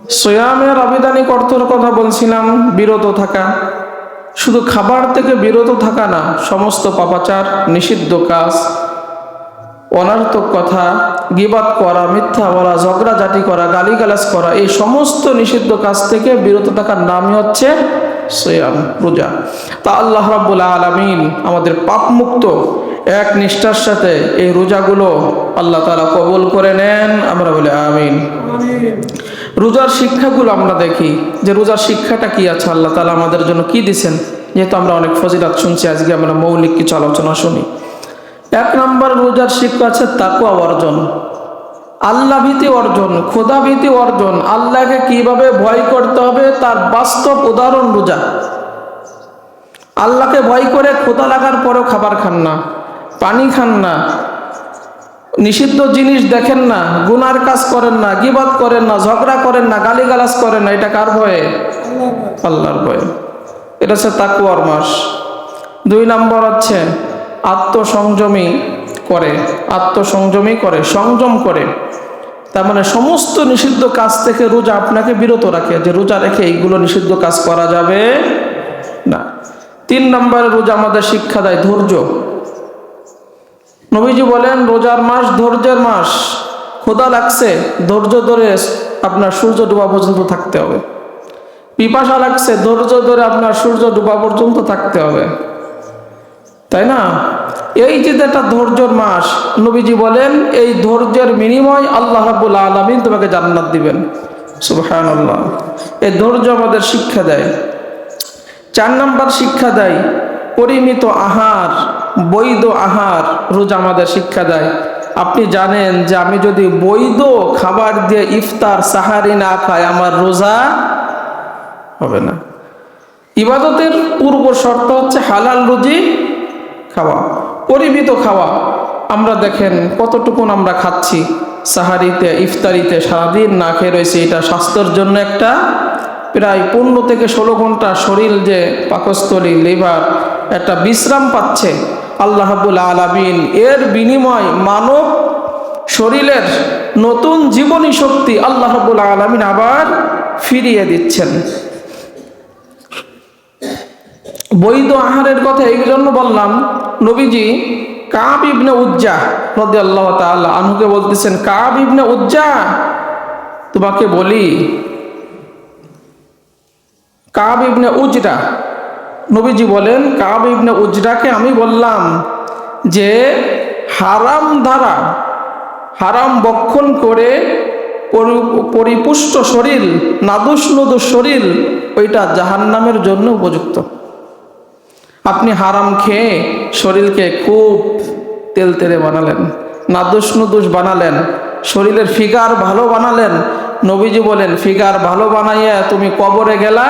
সিয়ামের আবিধানিক অর্থের কথা বলছিলাম, বিরত থাকা। শুধু খাবার থেকে বিরত থাকা না, সমস্ত পাপাচার, নিষিদ্ধ কাজ, অনার্থক কথা, গীবাত করা, মিথ্যা বলা, ঝগড়াঝাটি করা, গালিগালাজ করা, এই সমস্ত নিষিদ্ধ কাজ থেকে বিরত থাকার নামই হচ্ছে সিয়াম, রোজা। তা আল্লাহ রাব্বুল আলামিন আমাদের পাপমুক্ত এক নিষ্ঠার সাথে এই রোজাগুলো আল্লাহ তাআলা কবুল করে নেন, আমরা বলি আমিন। রোজার শিক্ষাগুলো আমরা দেখি যে রোজার শিক্ষাটা কি আছে, আল্লাহ তাআলা আমাদের জন্য কি দিয়েছেন। যেহেতু আমরা অনেক ফজিলত শুনছি, আজকে আমরা মৌলিক কিছু আলোচনা শুনি। এক নম্বর রোজার শিক্ষা আছে তাকওয়া অর্জন, আল্লাহ ভীতি অর্জন, খোদা ভীতি অর্জন। আল্লাহকে কিভাবে ভয় করতে হবে তার বাস্তব উদাহরণ রোজা। আল্লাহকে ভয় করে খোদা লাগার পরেও খাবার খান না, পানি খান না, নিষিদ্ধ জিনিস দেখেন না, গুনার কাজ করেন না, গীবত করেন না, ঝগড়া করেন না, গালিগালাজ করেন না, এটা কার ভয়ে? আল্লাহর ভয়ে। এটা হচ্ছে তাকওয়ার মাস। দুই নম্বর হচ্ছে আত্মসংযমী করে, আত্মসংযমী করে, সংযম করে। তার মানে সমস্ত নিষিদ্ধ কাজ থেকে রোজা আপনাকে বিরত রাখে, যে রোজা রেখে এইগুলো নিষিদ্ধ কাজ করা যাবে না। তিন নম্বরে রোজা আমাদের শিক্ষা দেয় ধৈর্য। নবীজি বলেন রোজার মাস ধৈর্যের মাস। ক্ষুধা লাগছে, ধৈর্য ধরে আপনার সূর্য ডোবা পর্যন্ত থাকতে হবে। পিপাসা লাগছে, ধৈর্য ধরে আপনার সূর্য ডোবা পর্যন্ত থাকতে হবে, তাই না? এই যে একটা ধৈর্যের মাস, নবীজি বলেন এই ধৈর্যের বিনিময় আল্লাহ রাব্বুল আলামিন তোমাকে জান্নাত দিবেন। সুবহানাল্লাহ। এই ধৈর্য আমাদের শিক্ষা দেয়। চার নাম্বার শিক্ষা দেয় পরিমিত আহার, বৈধ আহার। রোজা আমাদের শিক্ষা দেয়। আপনি জানেন যে আমি যদি বৈধ খাবার দিয়ে ইফতার সাহারি না খাই, আমার রোজা হবে না। ইবাদতের পূর্ব শর্ত হচ্ছে হালাল রুজি খাওয়া, পরিমিত খাওয়া। আমরা দেখেন কতটুকুন আমরা খাচ্ছি সাহারিতে, ইফতারিতে, সারাদিন না খেয়ে রয়েছে। এটা স্বাস্থ্যের জন্য একটা প্রায় 15 থেকে 16 ঘন্টা শরীর যে পাকস্থলী, লিভার একটা বিশ্রাম পাচ্ছে। আল্লাহ রাব্বুল আলামিন এর বিনিময় মানব শরীরের নতুন জীবনী শক্তি আল্লাহ রাব্বুল আলামিন আবার ফিরিয়ে দিচ্ছেন। বৈধ আহারের কথা এই জন্য বললাম, নবীজি কাব ইবনে উজ্জা রাদিয়াল্লাহু তাআলা আনহুকে বলতেছেন, কাব ইবনে উজ্জা তোমাকে বলি, কাব ইবনে উজরা, নবীজি বলেন কাব ইবনে উজরাকে আমি বললাম যে হারাম দ্বারা, হারাম বক্ষণ করে পরিপুষ্ট শরীর, নাদুস নুদুস শরীর, ওইটা জাহান্নামের জন্য উপযুক্ত। আপনি হারাম খেয়ে শরীরকে খুব তেলতেলে বানালেন, নাদুস নুদুস বানালেন, শরীরের ফিগার ভালো বানালেন। নবীজি বলেন ফিগার ভালো বানাইয়া তুমি কবরে গেলা,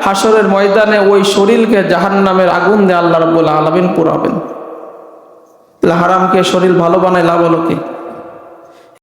হাসরের ময়দানে ওই শরীরকে জাহান্নামের আগুন দিয়ে আল্লাহ রাব্বুল আলামিন পোড়াবেন। হারাম খেয়ে শরীর ভালো বানাই লাভ হলো কি?